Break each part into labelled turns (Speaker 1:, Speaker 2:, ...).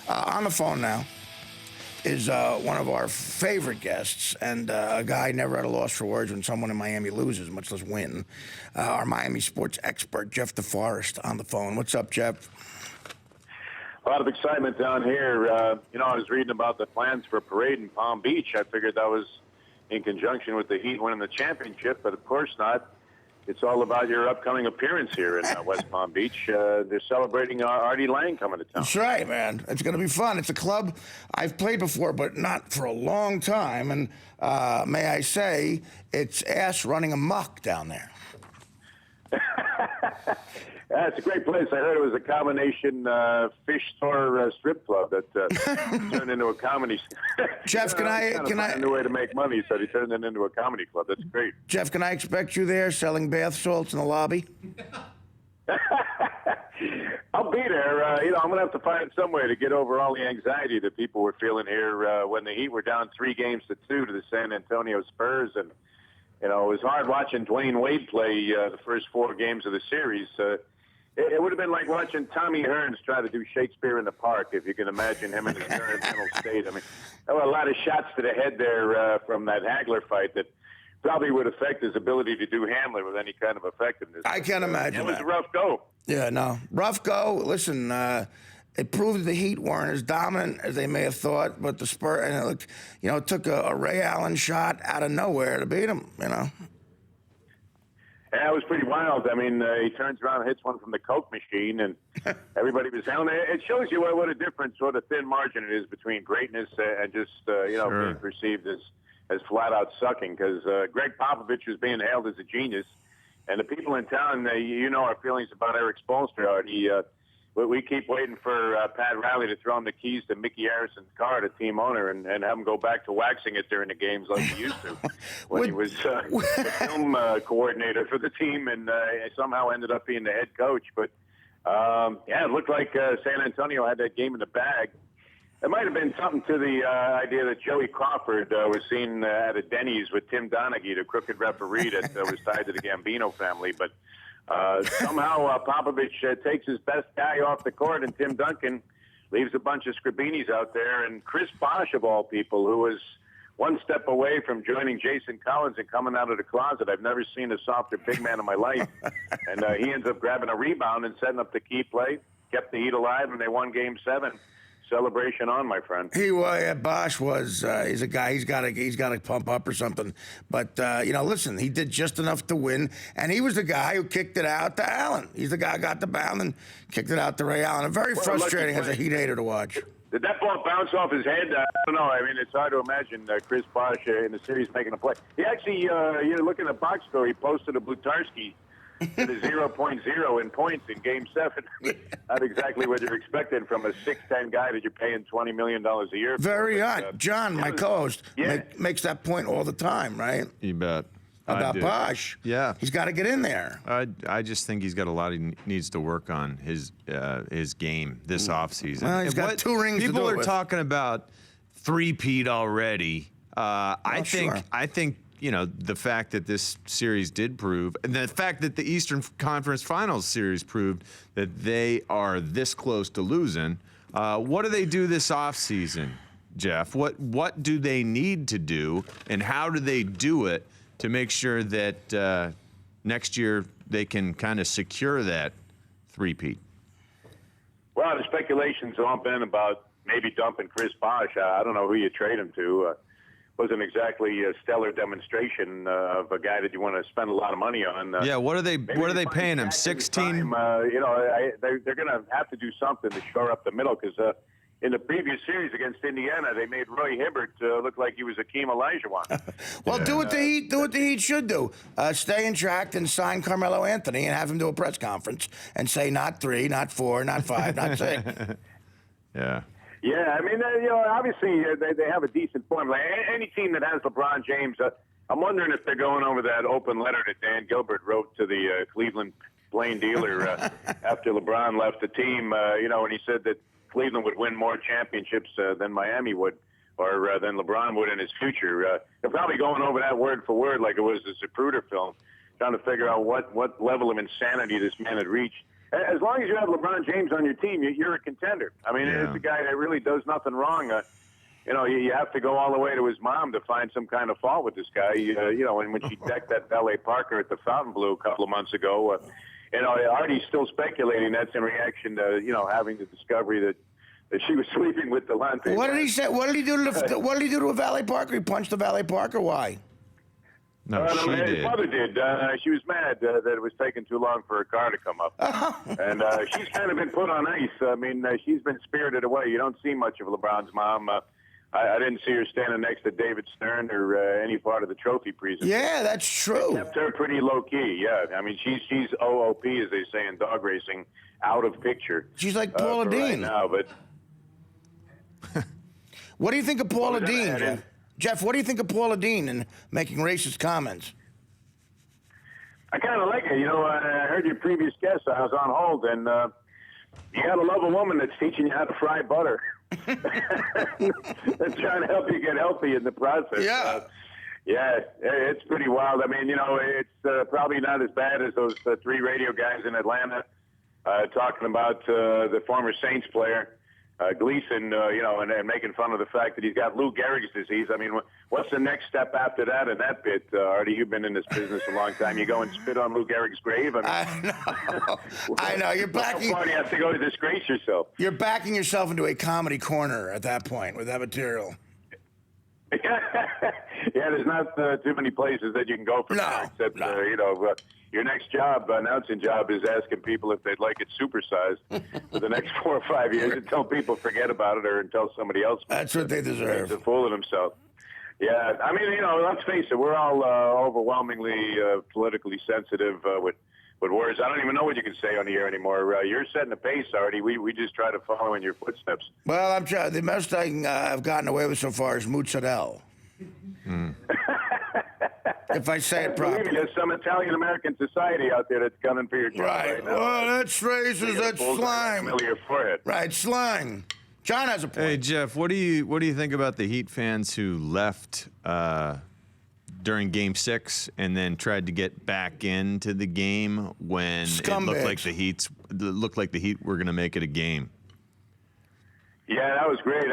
Speaker 1: On the phone now is one of our favorite guests and a guy never at a loss for words when someone in Miami loses, much less win. Our Miami sports expert, Jeff DeForrest, on the phone. What's up, Jeff?
Speaker 2: A lot of excitement down here. I was reading about the plans for a parade in Palm Beach. I figured that was in conjunction with the Heat winning the championship, but of course not. It's all about your upcoming appearance here in West Palm Beach. They're celebrating Artie Lange coming to town.
Speaker 1: That's right, man. It's going to be fun. It's a club I've played before, but not for a long time. And may I say, it's ass running amok down there.
Speaker 2: Yeah, it's a great place. I heard it was a combination fish store strip club that turned into a comedy.
Speaker 1: Jeff, can I
Speaker 2: find a way to make money, so they turned it into a comedy club. That's great.
Speaker 1: Jeff, can I expect you there selling bath salts in the lobby?
Speaker 2: I'll be there. I'm going to have to find some way to get over all the anxiety that people were feeling here when the Heat were down 3-2 to the San Antonio Spurs, and it was hard watching Dwayne Wade play the first 4 games of the series. It would have been like watching Tommy Hearns try to do Shakespeare in the Park, if you can imagine him in his current mental state. I mean, there were a lot of shots to the head there from that Hagler fight that probably would affect his ability to do Hamlet with any kind of effectiveness.
Speaker 1: I can't imagine
Speaker 2: It was
Speaker 1: that.
Speaker 2: a rough go.
Speaker 1: Yeah, no. Rough go. Listen, it proved that the Heat weren't as dominant as they may have thought, but the Spurs, and it took a Ray Allen shot out of nowhere to beat them,
Speaker 2: Yeah, it was pretty wild. I mean, he turns around and hits one from the Coke machine, and everybody was howling. It shows you what a different sort of thin margin it is between greatness and just, being perceived as flat-out sucking, because Greg Popovich was being hailed as a genius, and the people in town, our feelings about Eric Spoelstra. We keep waiting for Pat Riley to throw him the keys to Mickey Harrison's car, the team owner, and have him go back to waxing it during the games like he used to when he was the film coordinator for the team, and somehow ended up being the head coach. But, it looked like San Antonio had that game in the bag. There might have been something to the idea that Joey Crawford was seen at a Denny's with Tim Donaghy, the crooked referee that was tied to the Gambino family, but somehow Popovich takes his best guy off the court, and Tim Duncan leaves a bunch of Scribinis out there. And Chris Bosh, of all people, who was one step away from joining Jason Collins and coming out of the closet. I've never seen a softer big man in my life. And he ends up grabbing a rebound and setting up the key play, kept the Heat alive, and they won Game 7. Celebration on, my friend.
Speaker 1: Bosh was, he's a guy, he's got to pump up or something. But, listen, he did just enough to win, and he was the guy who kicked it out to Allen. He's the guy who got the bound and kicked it out to Ray Allen. Very frustrating as a Heat hater to watch.
Speaker 2: Did that ball bounce off his head? I don't know. I mean, it's hard to imagine Chris Bosh in the series making a play. He actually, looking at the box score, he posted a Blutarski to the 0.0 in points in Game 7. Not exactly what you're expecting from a 6'10" guy that you're paying $20 million a year.
Speaker 1: Very odd. John, my co-host, makes that point all the time, right?
Speaker 3: You bet.
Speaker 1: About Bosh.
Speaker 3: Yeah.
Speaker 1: He's got to get in there.
Speaker 3: I just think he's got a lot he needs to work on his game this offseason.
Speaker 1: Well, he's got 2 rings to do it
Speaker 3: People are
Speaker 1: with.
Speaker 3: talking about three-peat already. I think the fact that this series did prove, and the fact that the Eastern Conference Finals series proved that they are this close to losing. What do they do this offseason, Jeff? What do they need to do, and how do they do it to make sure that next year they can kind of secure that three-peat?
Speaker 2: Well, the speculations have all been about maybe dumping Chris Bosh. I don't know who you trade him to. Wasn't exactly a stellar demonstration of a guy that you want to spend a lot of money on.
Speaker 3: What are they paying him? 16.
Speaker 2: They're going to have to do something to shore up the middle, because in the previous series against Indiana, they made Roy Hibbert look like he was Akeem Olajuwon.
Speaker 1: Well, do what the Heat should do. Stay in track and sign Carmelo Anthony and have him do a press conference and say not 3, not 4, not 5, not 6.
Speaker 3: Yeah.
Speaker 2: Yeah, I mean, obviously they have a decent formula. Any team that has LeBron James, I'm wondering if they're going over that open letter that Dan Gilbert wrote to the Cleveland plain dealer after LeBron left the team, and he said that Cleveland would win more championships than Miami would, or than LeBron would in his future. They're probably going over that word for word like it was the Zapruder film, trying to figure out what level of insanity this man had reached. as long as you have LeBron James on your team, you're a contender. I mean, it's a guy that really does nothing wrong. You have to go all the way to his mom to find some kind of fault with this guy. And when she decked that ballet Parker at the Fontainebleau a couple of months ago, Artie's still speculating that's in reaction to, having the discovery that she was sleeping with Delonte.
Speaker 1: What did he say? What did he do to a valet Parker? He punched the valet Parker. Why?
Speaker 3: No, she did.
Speaker 2: His mother did. She was mad that it was taking too long for her car to come up. And she's kind of been put on ice. I mean, she's been spirited away. You don't see much of LeBron's mom. I didn't see her standing next to David Stern or any part of the trophy presentation.
Speaker 1: Yeah, that's true.
Speaker 2: Kept her pretty low-key, yeah. I mean, she's OOP, as they say in dog racing, out of picture.
Speaker 1: She's like Paula Dean.
Speaker 2: Right now, but...
Speaker 1: What do you think of Paula Dean, Jeff? Jeff, what do you think of Paula Dean and making racist comments?
Speaker 2: I kind of like it. I heard your previous guest. I was on hold, and you got to love a woman that's teaching you how to fry butter. That's trying to help you get healthy in the process.
Speaker 1: Yeah.
Speaker 2: Yeah, it's pretty wild. I mean, it's probably not as bad as those three radio guys in Atlanta talking about the former Saints player. Gleason, and making fun of the fact that he's got Lou Gehrig's disease. I mean, what's the next step after that in that bit? Artie, you've been in this business a long time. You go and spit on Lou Gehrig's grave?
Speaker 1: I know. You're backing...
Speaker 2: How far do you have to go to disgrace yourself?
Speaker 1: You're backing yourself into a comedy corner at that point with that material.
Speaker 2: Yeah, there's not too many places that you can go from there, except, your next announcing job, is asking people if they'd like it supersized for the next 4 or 5 years until people forget about it or until somebody else.
Speaker 1: That's what they deserve.
Speaker 2: Makes a fool of himself. Yeah, I mean, let's face it, we're all overwhelmingly politically sensitive with words. I don't even know what you can say on the air anymore. You're setting the pace, Artie. We just try to follow in your footsteps.
Speaker 1: Well, I'm trying. The most I've gotten away with so far is mozzarella. If I say it properly.
Speaker 2: There's some Italian-American society out there that's gunning for your job right now.
Speaker 1: Well, that's racist. That's slime.
Speaker 2: Your forehead.
Speaker 1: Right, slime. John has a point.
Speaker 3: Hey, Jeff, what do you think about the Heat fans who left during Game 6 and then tried to get back into the game when it looked like the Heat were going to make it a game?
Speaker 2: Yeah, that was great.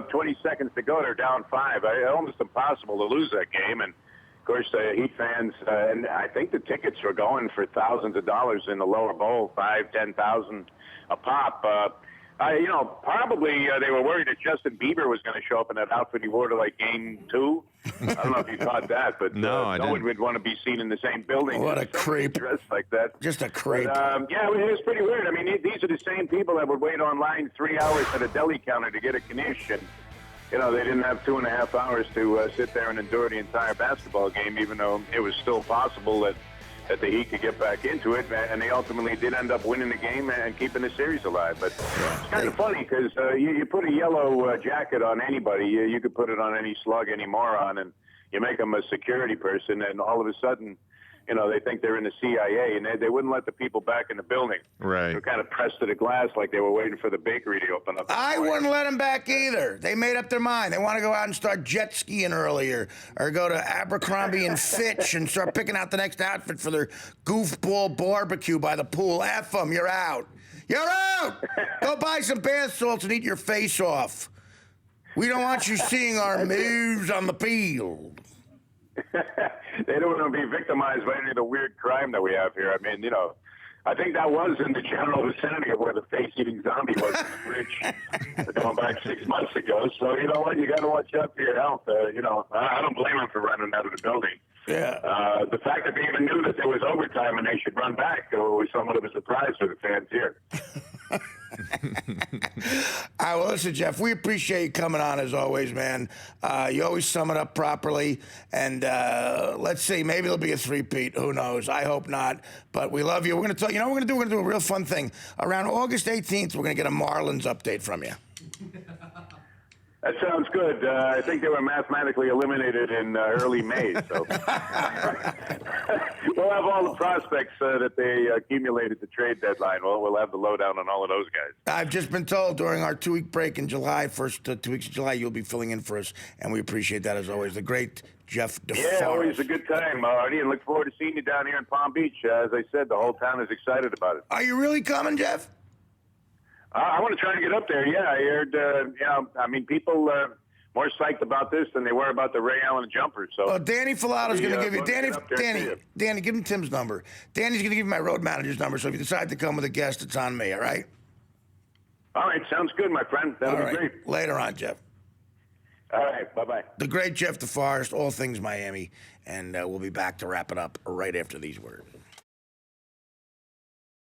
Speaker 2: 20 seconds to go, they're down 5. Almost impossible to lose that game. And, of course, Heat fans, and I think the tickets were going for thousands of dollars in the lower bowl, $5,000-$10,000 a pop. Probably they were worried that Justin Bieber was going to show up in that outfit he wore to, Game 2. I don't know if you thought that, but no one would want to be seen in the same building.
Speaker 1: What a creep.
Speaker 2: Dressed like that.
Speaker 1: Just a creep.
Speaker 2: But, it was pretty weird. I mean, these are the same people that would wait online 3 hours at a deli counter to get a knish, and they didn't have 2.5 hours to sit there and endure the entire basketball game, even though it was still possible that the Heat could get back into it, and they ultimately did end up winning the game and keeping the series alive. But it's kind of funny because you put a yellow jacket on anybody, you could put it on any slug, any moron, and you make them a security person, and all of a sudden, they think they're in the CIA, and they wouldn't let the people back in the building.
Speaker 3: Right.
Speaker 2: They were kind of pressed to the glass like they were waiting for the bakery to open up.
Speaker 1: I wouldn't let them back either. They made up their mind. They want to go out and start jet skiing earlier or go to Abercrombie and Fitch and start picking out the next outfit for their goofball barbecue by the pool. F them, you're out. You're out! Go buy some bath salts and eat your face off. We don't want you seeing our moves on the field.
Speaker 2: They don't want to be victimized by any of the weird crime that we have here. I mean, I think that was in the general vicinity of where the face-eating zombie was in the fridge going back 6 months ago. So, you know what? You got to watch out for your health. I don't blame them for running out of the building.
Speaker 1: Yeah.
Speaker 2: The fact that they even knew that there was overtime and they should run back was somewhat of a surprise for the fans here.
Speaker 1: All right, well, listen, Jeff, we appreciate you coming on as always, man. You always sum it up properly, and let's see, maybe it'll be a three-peat. Who knows? I hope not, but we love you. We're going to talk. You know what we're going to do? We're going to do a real fun thing. Around August 18th, we're going to get a Marlins update from you.
Speaker 2: That sounds good. I think they were mathematically eliminated in early May, so we'll have all the prospects that they accumulated at the trade deadline. Well, we'll have the lowdown on all of those guys.
Speaker 1: I've just been told during our 2-week break in July, first 2 weeks of July, you'll be filling in for us, and we appreciate that as always. The great Jeff DeForrest.
Speaker 2: Yeah, always a good time, Artie, and look forward to seeing you down here in Palm Beach. As I said, the whole town is excited about it.
Speaker 1: Are you really coming, Jeff?
Speaker 2: I want to try and get up there. Yeah, I heard. People more psyched about this than they were about the Ray Allen jumper. So,
Speaker 1: well, Danny Filato's going to give you Danny. Give him Tim's number. Danny's going to give you my road manager's number. So if you decide to come with a guest, it's on me. All right.
Speaker 2: All right, sounds good, my friend. That'll be great.
Speaker 1: Later on, Jeff.
Speaker 2: All right, bye-bye.
Speaker 1: The great Jeff DeForrest, all things Miami, and we'll be back to wrap it up right after these words.